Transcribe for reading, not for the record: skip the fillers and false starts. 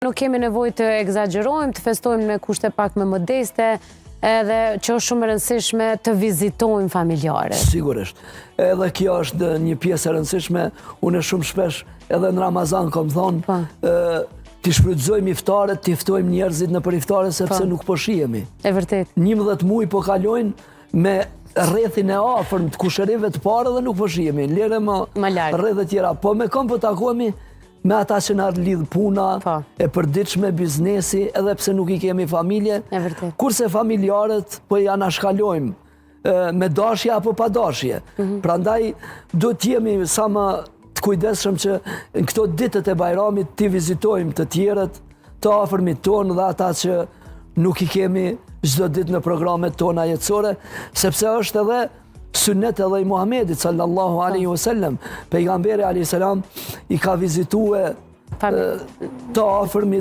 Nuk kemi nevojë të egzagjerojmë, të festojmë me kushte pak më modeste, edhe që është shumë e rëndësishme të vizitojmë familjarët. Sigurisht. Edhe kjo është një pjesë e rëndësishme. Unë shumë shpesh edhe në Ramazan kam thonë, t'i shfrytëzojmë iftaret, t'i ftojmë njerëzit në për iftare sepse nuk po shihemi. E vërtet. 11 muaj po kalojnë me rrethin e afërm të kushërive të parë dhe nuk po shihemi. Lere më rreth e tjera. Po me kom po takohemi me ata që na lidh puna, e përditshme, biznesi, edhe pse nuk i kemi familje, kurse familjarët po ja na shkalojmë me dashje apo pa dashje. Prandaj duhet të jemi sa më të kujdesshëm që në këto ditët e Bajramit t'i vizitojmë të tjerët, të afërmit tonë dhe ata që nuk i kemi çdo ditë në programet tona jetësore, sepse është edhe sunnet edhe i Muhamedit sallallahu alaihi wasallam. Pejgamberi alayhis salam i ka vizitue të afërmit